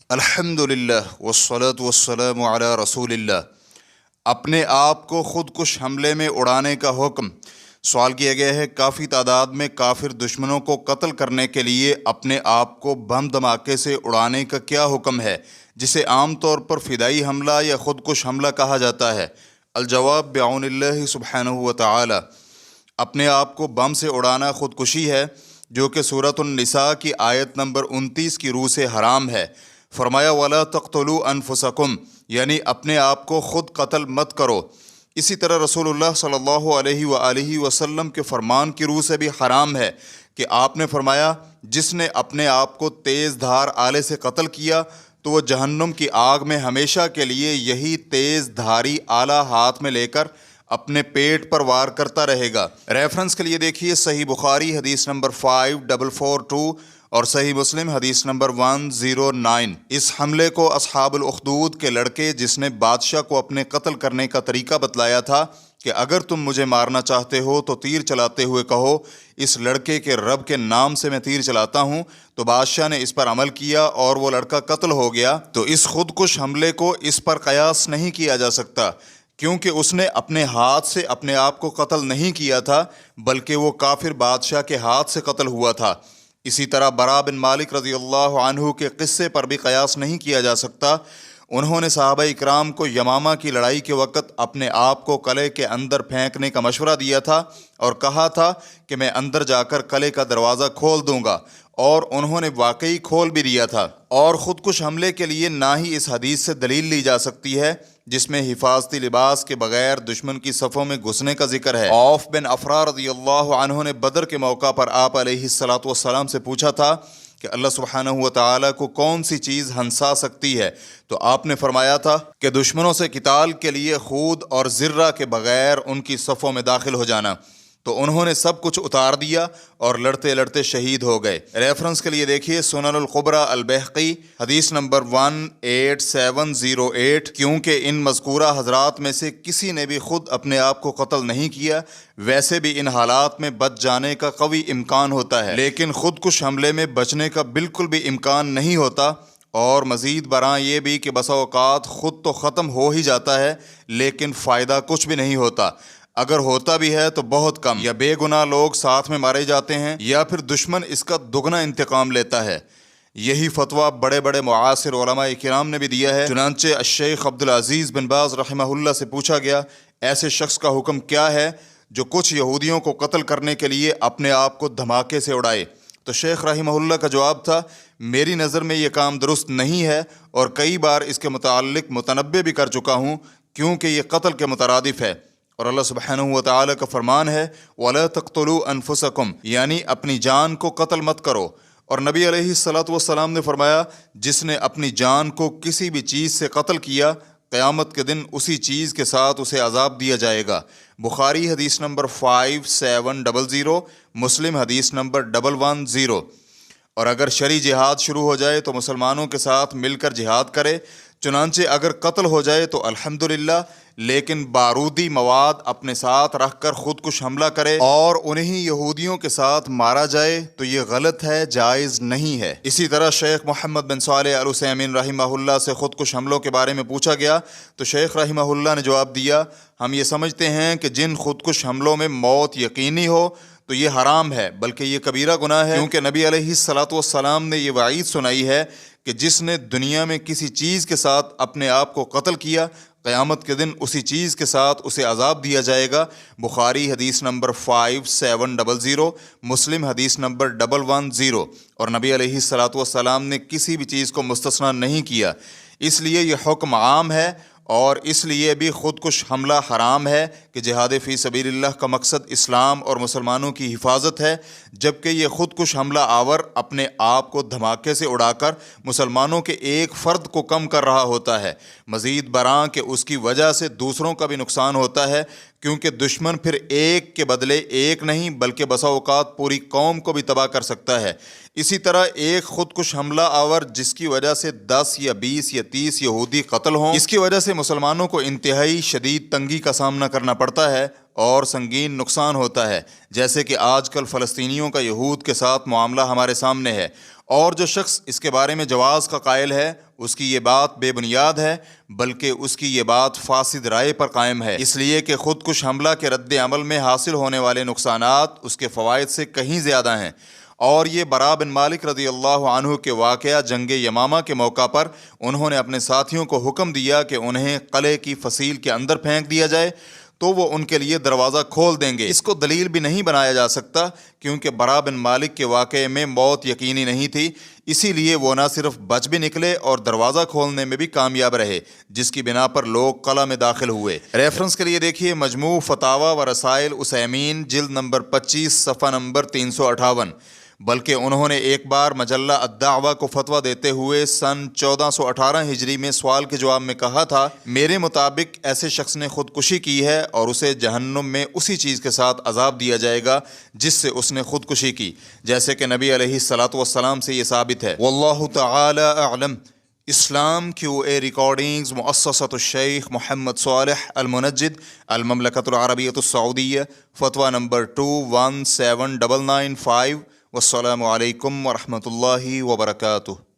الحمدللہ والصلاۃ والسلام علی رسول اللہ۔ اپنے آپ کو خود کش حملے میں اڑانے کا حکم۔ سوال کیا گیا ہے، کافی تعداد میں کافر دشمنوں کو قتل کرنے کے لیے اپنے آپ کو بم دھماکے سے اڑانے کا کیا حکم ہے، جسے عام طور پر فدائی حملہ یا خود کش حملہ کہا جاتا ہے؟ الجواب بعون اللہ سبحانہ و تعالی، اپنے آپ کو بم سے اڑانا خودکشی ہے، جو کہ سورۃ النساء کی آیت نمبر 29 کی روح سے حرام ہے۔ فرمایا وَلَا تَقْتُلُوا أَنفُسَكُمْ، یعنی اپنے آپ کو خود قتل مت کرو۔ اسی طرح رسول اللہ صلی اللہ علیہ وآلہ وسلم کے فرمان کی روح سے بھی حرام ہے کہ آپ نے فرمایا، جس نے اپنے آپ کو تیز دھار آلے سے قتل کیا تو وہ جہنم کی آگ میں ہمیشہ کے لیے یہی تیز دھاری آلہ ہاتھ میں لے کر اپنے پیٹ پر وار کرتا رہے گا۔ ریفرنس کے لیے دیکھیے صحیح بخاری حدیث نمبر 5442 اور صحیح مسلم حدیث نمبر 109۔ اس حملے کو اصحاب الاخدود کے لڑکے، جس نے بادشاہ کو اپنے قتل کرنے کا طریقہ بتلایا تھا کہ اگر تم مجھے مارنا چاہتے ہو تو تیر چلاتے ہوئے کہو اس لڑکے کے رب کے نام سے میں تیر چلاتا ہوں، تو بادشاہ نے اس پر عمل کیا اور وہ لڑکا قتل ہو گیا۔ تو اس خودکش حملے کو اس پر قیاس نہیں کیا جا سکتا، کیونکہ اس نے اپنے ہاتھ سے اپنے آپ کو قتل نہیں کیا تھا، بلکہ وہ کافر بادشاہ کے ہاتھ سے قتل ہوا تھا۔ اسی طرح براء بن مالک رضی اللہ عنہ کے قصے پر بھی قیاس نہیں کیا جا سکتا۔ انہوں نے صحابہ اکرام کو یمامہ کی لڑائی کے وقت اپنے آپ کو قلعے کے اندر پھینکنے کا مشورہ دیا تھا اور کہا تھا کہ میں اندر جا کر قلعے کا دروازہ کھول دوں گا، اور انہوں نے واقعی کھول بھی دیا تھا۔ اور خودکش حملے کے لیے نہ ہی اس حدیث سے دلیل لی جا سکتی ہے جس میں حفاظتی لباس کے بغیر دشمن کی صفوں میں گھسنے کا ذکر ہے۔ عوف بن افرا رضی اللہ عنہ نے بدر کے موقع پر آپ علیہ الصلاۃ والسلام سے پوچھا تھا کہ اللہ سبحانہ و تعالیٰ کو کون سی چیز ہنسا سکتی ہے، تو آپ نے فرمایا تھا کہ دشمنوں سے قتال کے لیے خود اور ذرہ کے بغیر ان کی صفوں میں داخل ہو جانا۔ تو انہوں نے سب کچھ اتار دیا اور لڑتے لڑتے شہید ہو گئے۔ ریفرنس کے لیے دیکھیے سنن القبریٰ البیہقی حدیث نمبر 18708۔ کیونکہ ان مذکورہ حضرات میں سے کسی نے بھی خود اپنے آپ کو قتل نہیں کیا، ویسے بھی ان حالات میں بچ جانے کا قوی امکان ہوتا ہے، لیکن خودکش حملے میں بچنے کا بالکل بھی امکان نہیں ہوتا۔ اور مزید برآں یہ بھی کہ بسا اوقات خود تو ختم ہو ہی جاتا ہے لیکن فائدہ کچھ بھی نہیں ہوتا، اگر ہوتا بھی ہے تو بہت کم، یا بے گناہ لوگ ساتھ میں مارے جاتے ہیں یا پھر دشمن اس کا دگنا انتقام لیتا ہے۔ یہی فتویٰ بڑے بڑے معاصر علماء کرام نے بھی دیا ہے۔ چنانچہ الشیخ عبدالعزیز بن باز رحمہ اللہ سے پوچھا گیا، ایسے شخص کا حکم کیا ہے جو کچھ یہودیوں کو قتل کرنے کے لیے اپنے آپ کو دھماکے سے اڑائے؟ تو شیخ رحمہ اللہ کا جواب تھا، میری نظر میں یہ کام درست نہیں ہے، اور کئی بار اس کے متعلق متنبہ بھی کر چکا ہوں، کیونکہ یہ قتل کے مترادف ہے، اور اللہ سبحانہ و تعالیٰ کا فرمان ہے وَلَا تَقْتُلُوا أَنفُسَكُمْ، یعنی اپنی جان کو قتل مت کرو۔ اور نبی علیہ الصلاۃ والسلام نے فرمایا، جس نے اپنی جان کو کسی بھی چیز سے قتل کیا، قیامت کے دن اسی چیز کے ساتھ اسے عذاب دیا جائے گا۔ بخاری حدیث نمبر 5700، مسلم حدیث نمبر 110۔ اور اگر شرعی جہاد شروع ہو جائے تو مسلمانوں کے ساتھ مل کر جہاد کرے، چنانچہ اگر قتل ہو جائے تو الحمدللہ، لیکن بارودی مواد اپنے ساتھ رکھ کر خودکش حملہ کرے اور انہی یہودیوں کے ساتھ مارا جائے تو یہ غلط ہے، جائز نہیں ہے۔ اسی طرح شیخ محمد بن صالح العثیمین رحمہ اللہ سے خودکش حملوں کے بارے میں پوچھا گیا تو شیخ رحمہ اللہ نے جواب دیا، ہم یہ سمجھتے ہیں کہ جن خودکش حملوں میں موت یقینی ہو تو یہ حرام ہے، بلکہ یہ کبیرہ گناہ ہے، کیونکہ نبی علیہ الصلاۃ والسلام نے یہ وعید سنائی ہے کہ جس نے دنیا میں کسی چیز کے ساتھ اپنے آپ کو قتل کیا، قیامت کے دن اسی چیز کے ساتھ اسے عذاب دیا جائے گا۔ بخاری حدیث نمبر 5700، مسلم حدیث نمبر 110۔ اور نبی علیہ الصلاۃ والسلام نے کسی بھی چیز کو مستثنیٰ نہیں کیا، اس لیے یہ حکم عام ہے، اور اس لیے بھی خودکش حملہ حرام ہے کہ جہاد فی سبیل اللہ کا مقصد اسلام اور مسلمانوں کی حفاظت ہے، جبکہ یہ خودکش حملہ آور اپنے آپ کو دھماکے سے اڑا کر مسلمانوں کے ایک فرد کو کم کر رہا ہوتا ہے، مزید برآں کہ اس کی وجہ سے دوسروں کا بھی نقصان ہوتا ہے، کیونکہ دشمن پھر ایک کے بدلے ایک نہیں بلکہ بسا اوقات پوری قوم کو بھی تباہ کر سکتا ہے۔ اسی طرح ایک خودکش حملہ آور جس کی وجہ سے 10 یا 20 یا 30 یہودی قتل ہوں، اس کی وجہ سے مسلمانوں کو انتہائی شدید تنگی کا سامنا کرنا پڑتا ہے اور سنگین نقصان ہوتا ہے، جیسے کہ آج کل فلسطینیوں کا یہود کے ساتھ معاملہ ہمارے سامنے ہے۔ اور جو شخص اس کے بارے میں جواز کا قائل ہے اس کی یہ بات بے بنیاد ہے، بلکہ اس کی یہ بات فاسد رائے پر قائم ہے، اس لیے کہ خود کش حملہ کے رد عمل میں حاصل ہونے والے نقصانات اس کے فوائد سے کہیں زیادہ ہیں۔ اور یہ براء بن مالک رضی اللہ عنہ کے واقعہ جنگ یمامہ کے موقع پر انہوں نے اپنے ساتھیوں کو حکم دیا کہ انہیں قلعے کی فصیل کے اندر پھینک دیا جائے تو وہ ان کے لیے دروازہ کھول دیں گے۔ اس کو دلیل بھی نہیں بنایا جا سکتا کیونکہ براء بن مالک کے واقعے میں موت یقینی نہیں تھی، اسی لیے وہ نہ صرف بچ بھی نکلے اور دروازہ کھولنے میں بھی کامیاب رہے، جس کی بنا پر لوگ قلعہ میں داخل ہوئے۔ ریفرنس کے لیے دیکھیے مجموع فتاوی و رسائل عثیمین جلد نمبر 25 صفحہ نمبر 358۔ بلکہ انہوں نے ایک بار مجلہ الدعوہ کو فتویٰ دیتے ہوئے سن 1418 ہجری میں سوال کے جواب میں کہا تھا، میرے مطابق ایسے شخص نے خودکشی کی ہے اور اسے جہنم میں اسی چیز کے ساتھ عذاب دیا جائے گا جس سے اس نے خودکشی کی، جیسے کہ نبی علیہ الصلاۃ والسلام سے یہ ثابت ہے۔ واللہ تعالی اعلم۔ اسلام QA ریکارڈنگز مؤسسۃ الشیخ محمد صالح المنجد، المملکۃ العربیۃ السعودیہ، فتویٰ نمبر 217995۔ والسلام علیکم ورحمۃ اللہ وبرکاتہ۔